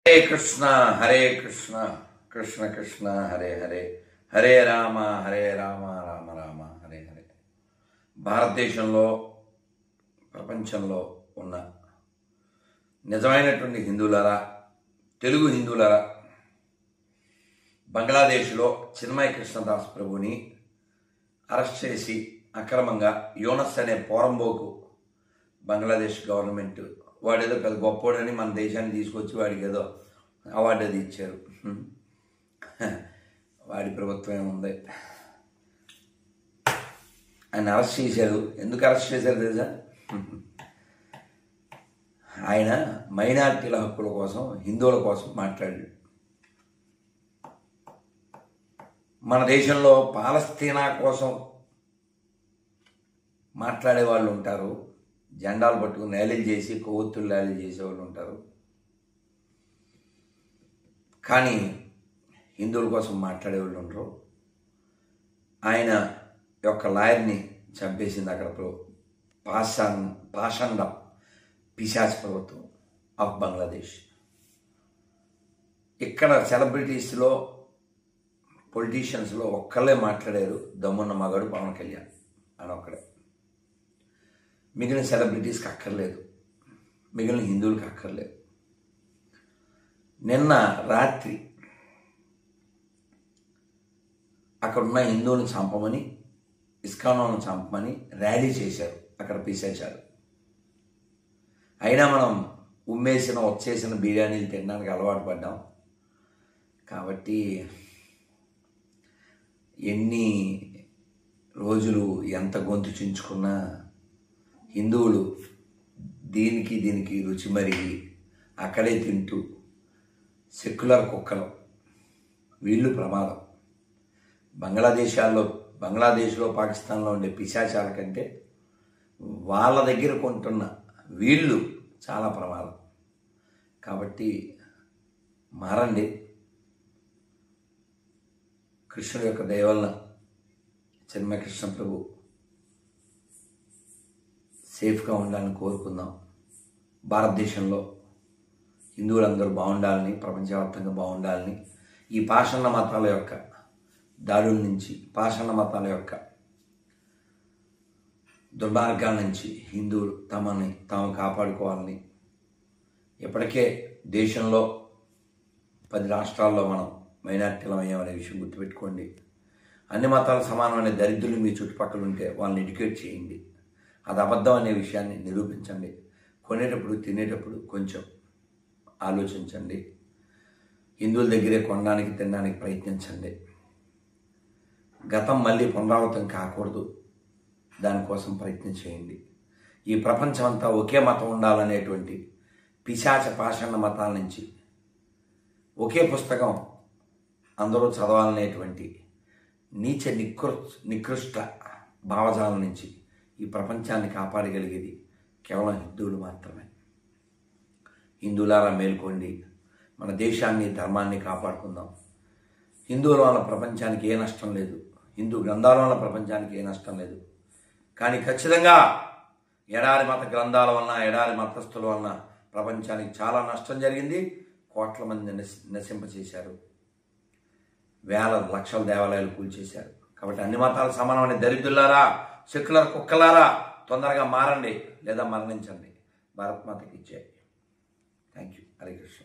హరే కృష్ణ కృష్ణ కృష్ణ హరే హరే హరే రామ రామ రామ హరే హరే. భారతదేశంలో ప్రపంచంలో ఉన్న నిజమైనటువంటి హిందువులారా, తెలుగు హిందువులారా, బంగ్లాదేశ్లో చిన్మయ కృష్ణదాస్ ప్రభుని అరెస్ట్ చేసి అక్రమంగా యూనస్ అనే పోరంబోకు బంగ్లాదేశ్ గవర్నమెంట్ వాడేదో పెద్ద గొప్పోడని మన దేశాన్ని తీసుకొచ్చి వాడికి ఏదో అవార్డు అది ఇచ్చారు. వాడి ప్రభుత్వం ఏముంది, ఆయన అరెస్ట్ చేశారు. ఎందుకు అరెస్ట్ చేశారు తెలుసా? ఆయన మైనారిటీల హక్కుల కోసం, హిందువుల కోసం మాట్లాడాడు. మన దేశంలో పాలస్తీనా కోసం మాట్లాడే వాళ్ళు ఉంటారు, జెండాలు పట్టుకుని ర్యాలీలు చేసి కొవ్వొత్తులు ర్యాలీలు చేసేవాళ్ళు ఉంటారు. కానీ హిందువుల కోసం మాట్లాడేవాళ్ళు ఉండరు. ఆయన యొక్క లాయర్ని చంపేసింది అక్కడ పాషండ పిశాచ్ ప్రభుత్వం ఆఫ్ బంగ్లాదేశ్. ఇక్కడ సెలబ్రిటీస్లో, పొలిటీషియన్స్లో ఒక్కళ్ళే మాట్లాడారు, దమ్మున్న మగాడు పవన్ కళ్యాణ్ అని ఒక్కడే. మిగిలిన సెలబ్రిటీస్కి అక్కర్లేదు, మిగిలిన హిందువులకి అక్కర్లేదు. నిన్న రాత్రి అక్కడున్న హిందువులను చంపమని, ఇస్కాన్లను చంపమని ర్యాలీ చేశారు అక్కడ పిశాచాలు. అయినా మనం ఉమ్మేసిన, వచ్చేసిన బిర్యానీలు తినడానికి అలవాటు పడ్డాం. కాబట్టి ఎన్ని రోజులు ఎంత గొంతు చించుకున్నా హిందువులు దీనికి రుచి మరిగి అక్కడే తింటూ సెక్యులర్ కుక్కలు, వీళ్ళు ప్రమాదం. బంగ్లాదేశ్లో పాకిస్తాన్లో ఉండే పిశాచాల కంటే వాళ్ళ దగ్గర కొంటున్న వీళ్ళు చాలా ప్రమాదం. కాబట్టి మారండి. కృష్ణుడి యొక్క దయ వలన చిన్మయ కృష్ణ ప్రభు సేఫ్గా ఉండాలని కోరుకుందాం. భారతదేశంలో హిందువులందరూ బాగుండాలని, ప్రపంచవ్యాప్తంగా బాగుండాలని, ఈ పాషాణ మతాల యొక్క దాడుల నుంచి, పాషాణ మతాల యొక్క దుర్మార్గాల నుంచి హిందువులు తాము కాపాడుకోవాలని. ఇప్పటికే దేశంలో 10 రాష్ట్రాల్లో మనం మైనారిటీలం అయ్యామనే విషయం గుర్తుపెట్టుకోండి. అన్ని మతాలు సమానమనే దరిద్రులు మీ చుట్టుపక్కల ఉంటే వాళ్ళని ఎడ్యుకేట్ చేయండి. అది అబద్ధం అనే విషయాన్ని నిరూపించండి. కొనేటప్పుడు, తినేటప్పుడు కొంచెం ఆలోచించండి. హిందువుల దగ్గరే కొనడానికి, తినడానికి ప్రయత్నించండి. గతం మళ్ళీ పునరావృతం కాకూడదు, దానికోసం ప్రయత్నం చేయండి. ఈ ప్రపంచం అంతా ఒకే మతం ఉండాలనేటువంటి పిశాచ పాషాణ మతాల నుంచి, ఒకే పుస్తకం అందరూ చదవాలనేటువంటి నీచ నికృష్ట భావజాలం నుంచి ఈ ప్రపంచాన్ని కాపాడగలిగేది కేవలం హిందువులు మాత్రమే. హిందువులారా మేల్కోండి, మన దేశాన్ని, ధర్మాన్ని కాపాడుకుందాం. హిందువుల వల్ల ప్రపంచానికి ఏ నష్టం లేదు, హిందూ గ్రంథాల వల్ల ప్రపంచానికి ఏ నష్టం లేదు. కానీ ఖచ్చితంగా ఎడారి మత గ్రంథాల వలన, ఎడారి మతస్థుల వలన ప్రపంచానికి చాలా నష్టం జరిగింది. కోట్ల మంది నశింపచేశారు, వేల లక్షల దేవాలయాలు కూల్చేశారు. కాబట్టి అన్ని మతాలు సమానమైన దరిద్రులారా, సెక్యులర్ కుక్కలారా, తొందరగా మారండి లేదా మరణించండి. భారత్ మాతకి జై. Thank you. హరే కృష్ణ.